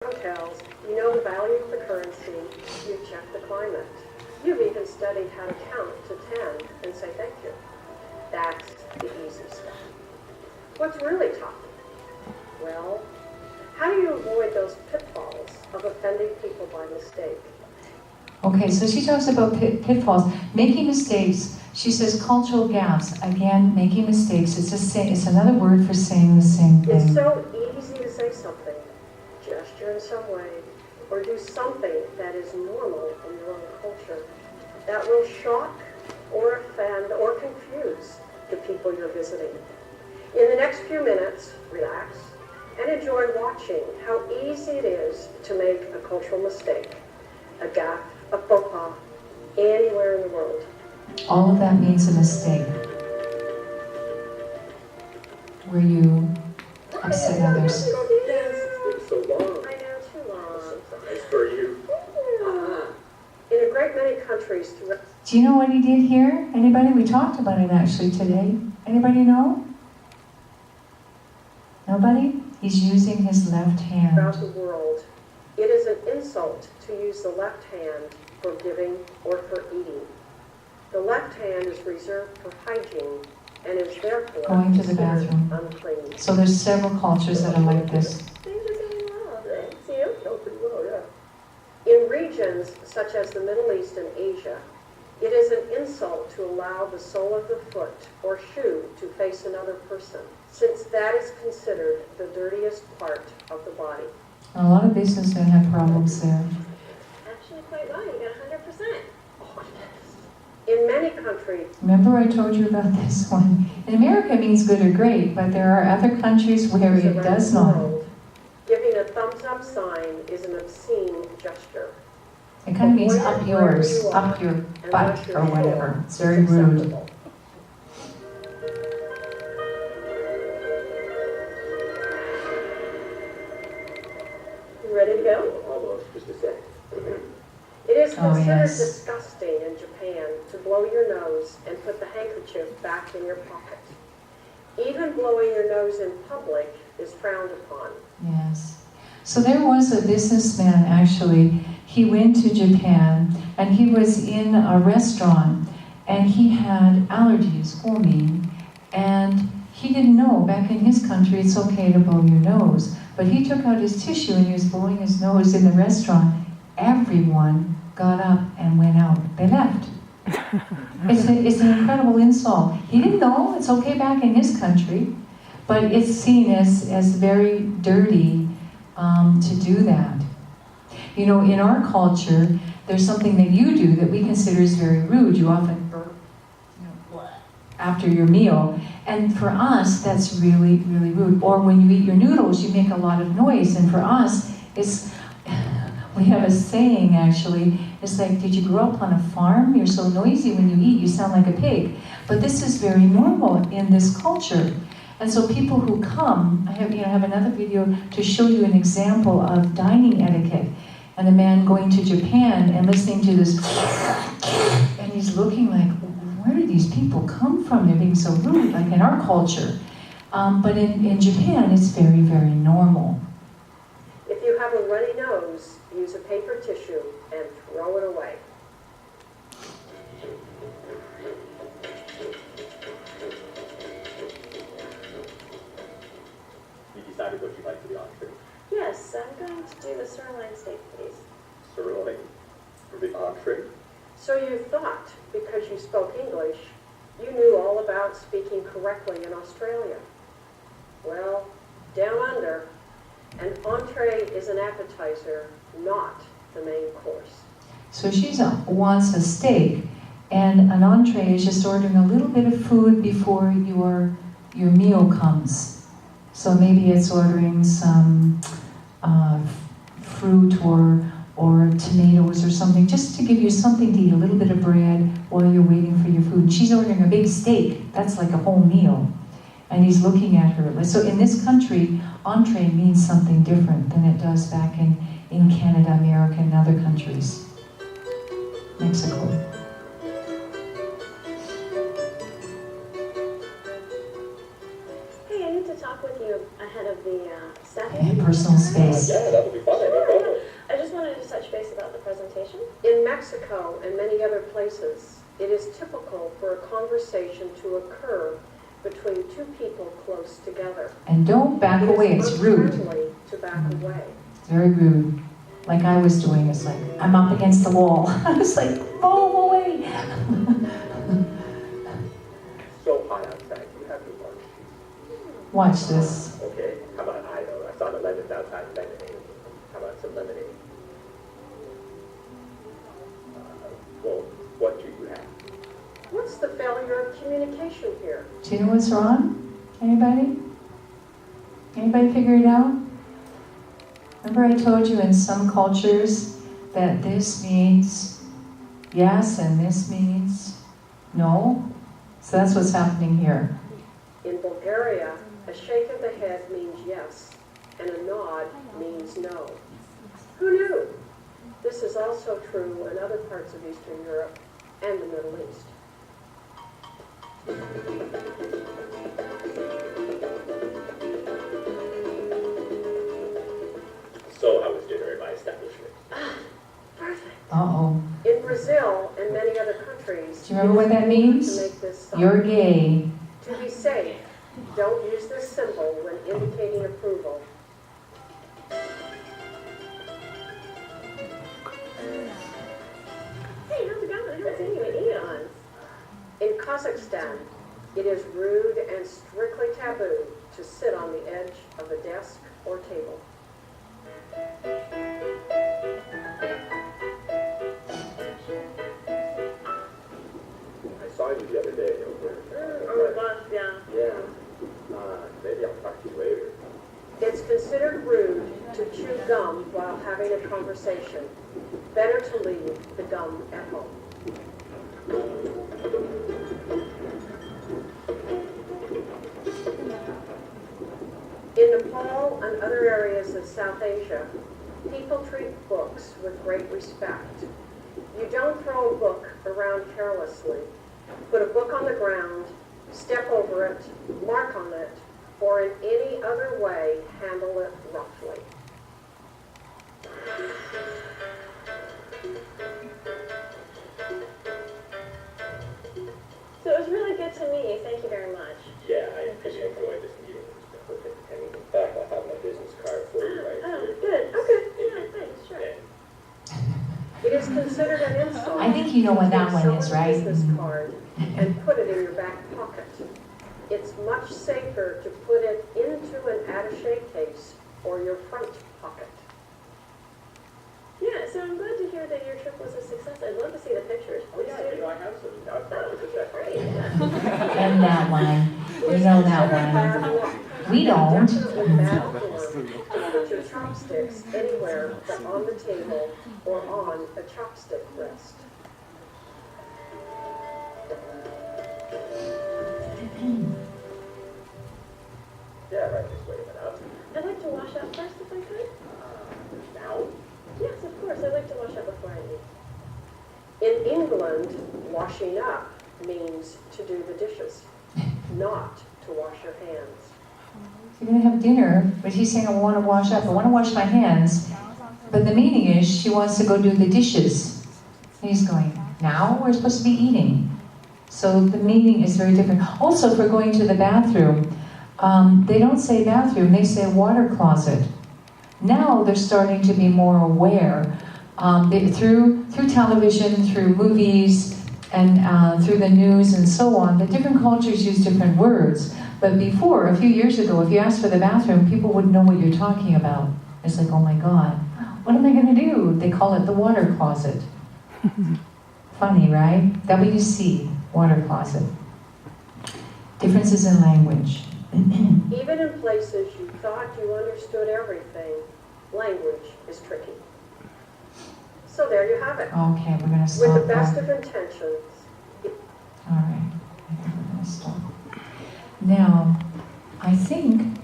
hotels, you know the value of the currency, you've checked the climate. You've even studied how to count to 10 and say thank you. That's the easy stuff. What's really tough? Well, how do you avoid those pitfalls of offending people by mistake? Okay, so she talks about pitfalls, making mistakes. She says cultural gaps. Again, making mistakes. It's another word for saying the same thing. It's so easy to say something, gesture in some way, or do something that is normal in your own culture that will shock or offend or confuse the people you're visiting. In the next few minutes, relax and enjoy watching how easy it is to make a cultural mistake, a gaffe, a faux pas, anywhere in the world. All of that means a mistake, where you upset others. It's so long. I know, too long. Surprise for you. In a great many countries throughout. Do you know what he did here? Anybody? We talked about it actually today. Anybody know? Nobody? He's using his left hand. Throughout the world, it is an insult to use the left hand for giving or for eating. The left hand is reserved for hygiene and is therefore Going to the considered bathroom. unclean. So there's several cultures that are like this. Things are going well. See you? Pretty well, yeah. In regions such as the Middle East and Asia, it is an insult to allow the sole of the foot or shoe to face another person, since that is considered the dirtiest part of the body. A lot of businessmen have problems there. Actually, quite well. You got 100%. In many countries, Remember I told you about this one? In America it means good or great, but there are other countries where it around does the not. world, giving a thumbs up sign is an obscene gesture. It kind of means up yours, up your butt or whatever. It's very rude. You ready to go? Almost, just a sec. It is Oh, considered yes. disgusting in Japan to blow your nose and put the handkerchief back in your pocket. Even blowing your nose in public is frowned upon. Yes. So there was a businessman actually, he went to Japan and he was in a restaurant and he had allergies, homing, and he didn't know, back in his country it's okay to blow your nose, but he took out his tissue and he was blowing his nose in the restaurant. Everyone got up and went out. They left. It's an incredible insult. He didn't know, it's okay back in his country, but it's seen as very dirty to do that. You know, in our culture, there's something that you do that we consider is very rude. You often burp, after your meal. And for us, that's really, really rude. Or when you eat your noodles, you make a lot of noise. And for us, we have a saying actually, it's like, did you grow up on a farm? You're so noisy when you eat, you sound like a pig. But this is very normal in this culture. And so people who come, I have another video to show you an example of dining etiquette. And a man going to Japan and listening to this, and he's looking like, where do these people come from? They're being so rude, like in our culture. But in Japan, it's very, very normal. If you have a runny nose, use a paper tissue and throw it away. You decided what you'd like for the entree. Yes, I'm going to do the sirloin steak, please. Sirloin for the entree. So you thought, because you spoke English, you knew all about speaking correctly in Australia. Well, down under, an entree is an appetizer, not the main course. So she wants a steak, and an entree is just ordering a little bit of food before your meal comes. So maybe it's ordering some fruit or tomatoes or something, just to give you something to eat, a little bit of bread while you're waiting for your food. And she's ordering a big steak. That's like a whole meal. And he's looking at her. So in this country, entree means something different than it does back in Canada, America, and other countries. Mexico. Hey, I need to talk with you ahead of the staff. Okay, personal space. Yeah, that would be fine. conversation? In Mexico and many other places, it is typical for a conversation to occur between two people close together. And don't back away, it's rude. Unfriendly to back away. It's very rude. Like I was doing, it's like, I'm up against the wall. I was like, go away. So hot outside, you have to watch. Watch this. Okay, how about I saw the lemons outside, lemonade. How about some lemonade? Well, what do you have? What's the failure of communication here? Do you know what's wrong? Anybody? Anybody figure it out? Remember I told you in some cultures that this means yes and this means no? So that's what's happening here. In Bulgaria, a shake of the head means yes, and a nod means no. Who knew? This is also true in other parts of Eastern Europe and the Middle East. So how was dinner in my establishment? Perfect. Uh-oh. In Brazil and many other countries, Do you remember what that means? to make this sign. You're gay. To be safe, don't use this symbol when indicating approval. Hey, how's it going? I haven't seen you in eons. In Kazakhstan, it is rude and strictly taboo to sit on the edge of a desk or table. I saw you the other day over. On the bus, yeah. Yeah. Maybe I'll talk to you later. It's considered rude to chew gum while having a conversation. Better to leave the gum at home. In Nepal and other areas of South Asia, people treat books with great respect. You don't throw a book around carelessly. Put a book on the ground, step over it, mark on it, or in any other way handle it roughly. So it was really good to meet you. Thank you very much. Yeah, I enjoyed this meeting. And in fact, I have my business card for you right Oh, here. good. Okay. Yeah, thanks. Sure. And It is considered an insult. I think you know what that to one take is, right? someone's business card and put it in your back pocket. It's much safer to put it into an attaché case or your front pocket. Yeah, so I'm glad to hear that your trip was a success. I'd love to see the pictures. oh Please yeah, do. I have some. I'll probably just that. Great, yeah. And that one. We know that one. We don't. Definitely bad form to put your chopsticks anywhere but on the table or on a chopstick rest. Yeah, right this way, but up. I'd like to wash up first if I could. Now? Yes, of course. I'd like to wash up before I eat. In England, washing up means to do the dishes, not to wash your hands. You're going to have dinner, but he's saying, I want to wash up. I want to wash my hands. But the meaning is she wants to go do the dishes. And he's going, now? We're supposed to be eating. So the meaning is very different. Also, for going to the bathroom, they don't say bathroom, they say water closet. Now they're starting to be more aware. Through television, through movies, and through the news and so on, the different cultures use different words. But before, a few years ago, if you asked for the bathroom, people wouldn't know what you're talking about. It's like, oh my God, what am I going to do? They call it the water closet. Funny, right? WC, water closet. Differences in language. Even in places you thought you understood everything, language is tricky. So there you have it. Okay, we're going to With stop the best there. of intentions, All right, I think we're going to stop. Now, I think